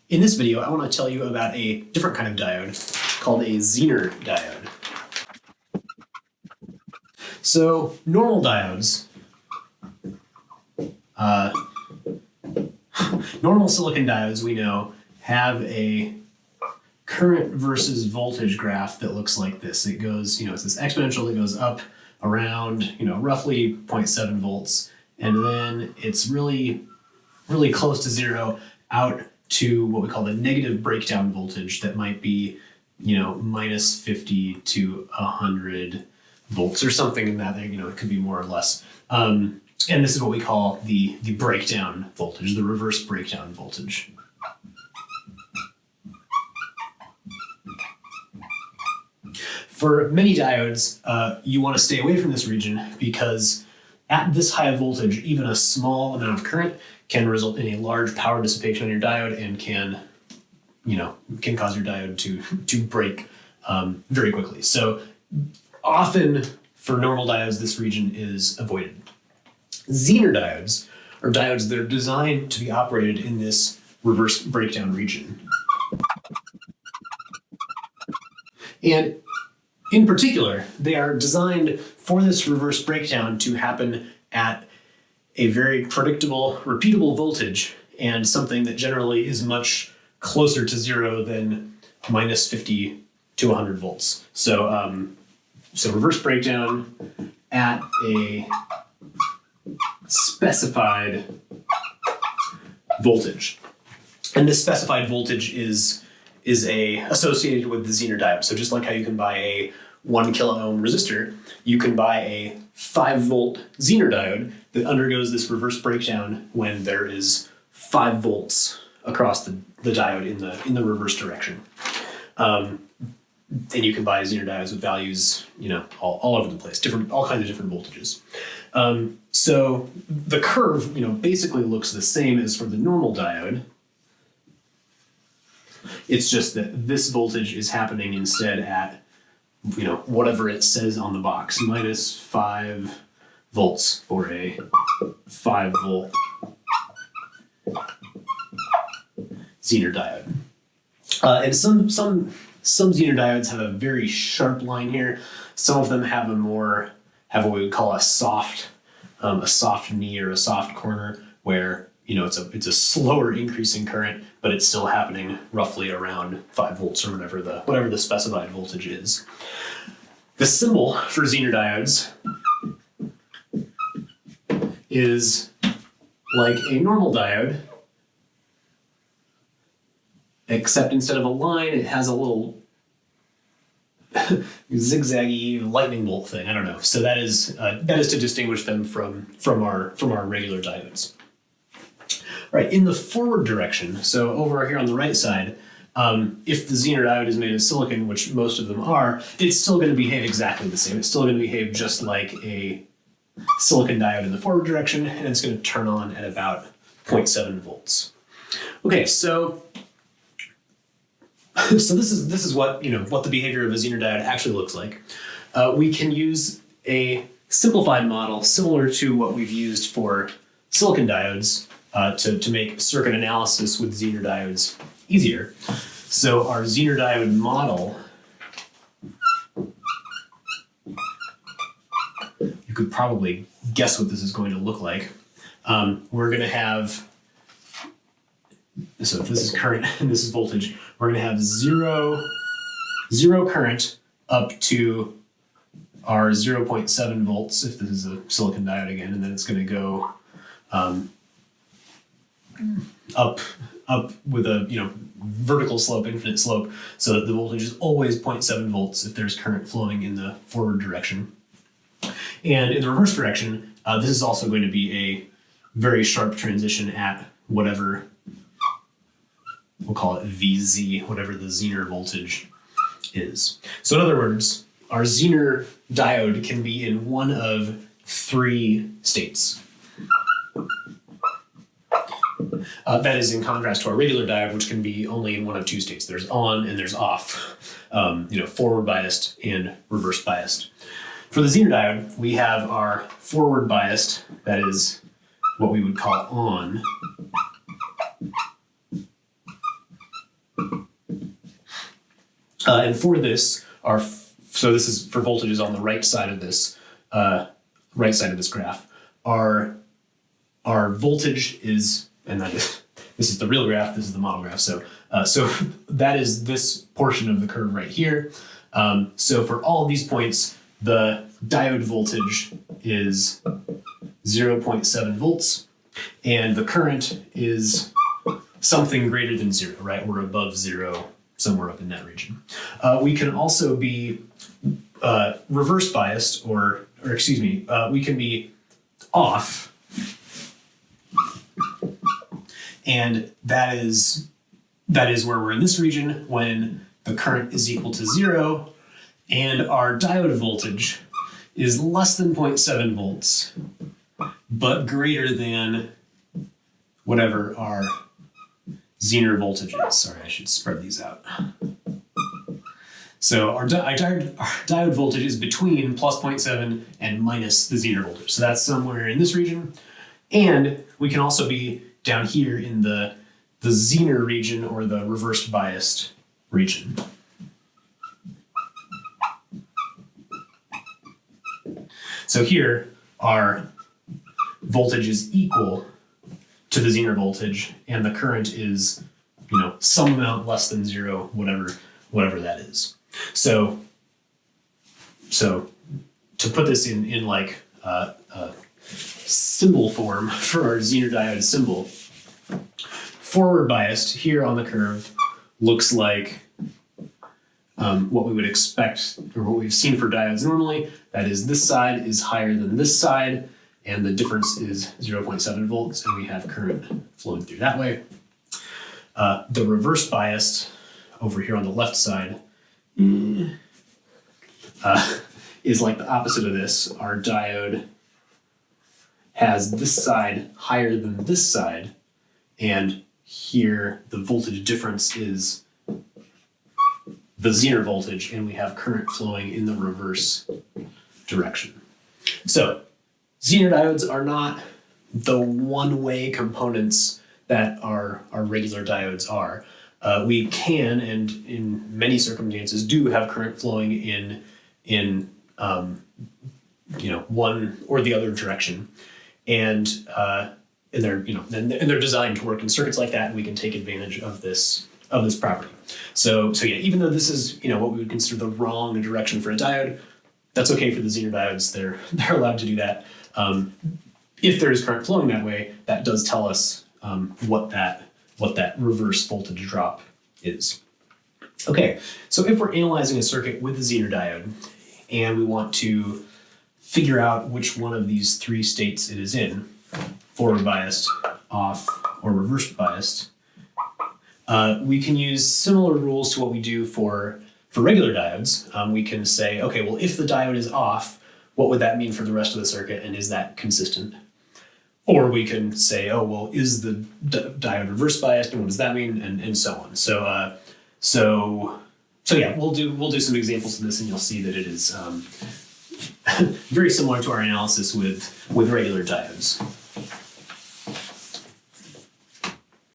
In this video, I want to tell you about a different kind of diode called a Zener diode. So normal diodes, normal silicon diodes, we know, have a current versus voltage graph that looks like this. It goes, it's this exponential that goes up around, roughly 0.7 volts, and then it's really close to zero out to what we call the negative breakdown voltage that might be, minus 50 to 100 volts or something in that, it could be more or less. And this is what we call the breakdown voltage, the reverse breakdown voltage. For many diodes, you want to stay away from this region because at this high of voltage, even a small amount of current can result in a large power dissipation on your diode and can cause your diode to break very quickly. So often for normal diodes, this region is avoided. Zener diodes are diodes that are designed to be operated in this reverse breakdown region. And in particular, they are designed for this reverse breakdown to happen at a very predictable, repeatable voltage and something that generally is much closer to zero than minus 50 to 100 volts. So, so reverse breakdown at a specified voltage. And this specified voltage is associated with the Zener diode. So just like how you can buy a 1 kilo ohm resistor, you can buy a 5 volt Zener diode that undergoes this reverse breakdown when there is 5 volts across the diode in the reverse direction. And you can buy Zener diodes with values, all over the place, all kinds of different voltages. So the curve, basically looks the same as for the normal diode. It's just that this voltage is happening instead at, whatever it says on the box, minus 5 volts for a 5 volt Zener diode. And some Zener diodes have a very sharp line here. Some of them have what we would call a soft knee or a soft corner where it's a slower increase in current, but it's still happening roughly around 5 volts or whatever the specified voltage is. The symbol for Zener diodes is like a normal diode, except instead of a line, it has a little zigzaggy lightning bolt thing. I don't know. So that is to distinguish them from our regular diodes. Right, in the forward direction, so over here on the right side, if the Zener diode is made of silicon, which most of them are, it's still going to behave exactly the same. It's still going to behave just like a silicon diode in the forward direction, and it's going to turn on at about 0.7 volts. Okay, so this is what the behavior of a Zener diode actually looks like. We can use a simplified model similar to what we've used for silicon diodes to make circuit analysis with Zener diodes easier. So our Zener diode model, you could probably guess what this is going to look like. We're going to have, so if this is current and this is voltage, we're going to have zero current up to our 0.7 volts if this is a silicon diode again, and then it's going to go up with a vertical slope, infinite slope, so that the voltage is always 0.7 volts if there's current flowing in the forward direction. And in the reverse direction, this is also going to be a very sharp transition at whatever, we'll call it VZ, whatever the Zener voltage is. So in other words, our Zener diode can be in one of 3 states. That is in contrast to our regular diode, which can be only in one of 2 states. There's on and there's off, forward biased and reverse biased. For the Zener diode, we have our forward biased, that is what we would call on, And for this, so this is for voltages on the right side of this graph. Our voltage is, and that is, this is the real graph, this is the model graph. So that is this portion of the curve right here. So for all of these points, the diode voltage is 0.7 volts, and the current is something greater than 0, right? We're above 0, somewhere up in that region. We can also be reverse biased, or excuse me, we can be off, and that is where we're in this region when the current is equal to 0, and our diode voltage is less than 0.7 volts, but greater than whatever our Zener voltage is. Sorry, I should spread these out. So our diode voltage is between plus 0.7 and minus the Zener voltage. So that's somewhere in this region. And we can also be down here in the Zener region, or the reversed biased region. So here, our voltage is equal to the Zener voltage, and the current is, some amount less than 0, whatever that is. So to put this in like symbol form for our Zener diode symbol, forward biased here on the curve looks like what we would expect, or what we've seen for diodes normally. That is, this side is higher than this side, and the difference is 0.7 volts, and we have current flowing through that way. The reverse biased over here on the left side is like the opposite of this. Our diode has this side higher than this side, and here the voltage difference is the Zener voltage, and we have current flowing in the reverse direction. So Zener diodes are not the one-way components that our regular diodes are. We can, and in many circumstances do, have current flowing in one or the other direction, and they're designed to work in circuits like that, and we can take advantage of this property. So yeah, even though this is what we would consider the wrong direction for a diode, that's okay for the Zener diodes. They're allowed to do that. If there is current flowing that way, that does tell us what that reverse voltage drop is. Okay, so if we're analyzing a circuit with a Zener diode, and we want to figure out which one of these three states it is in, forward biased, off, or reverse biased, we can use similar rules to what we do for regular diodes. We can say, okay, well, if the diode is off, what would that mean for the rest of the circuit, and is that consistent? Or we can say, oh, well, is the diode reverse biased, and what does that mean, and so on. So yeah, we'll do some examples of this, and you'll see that it is very similar to our analysis with regular diodes.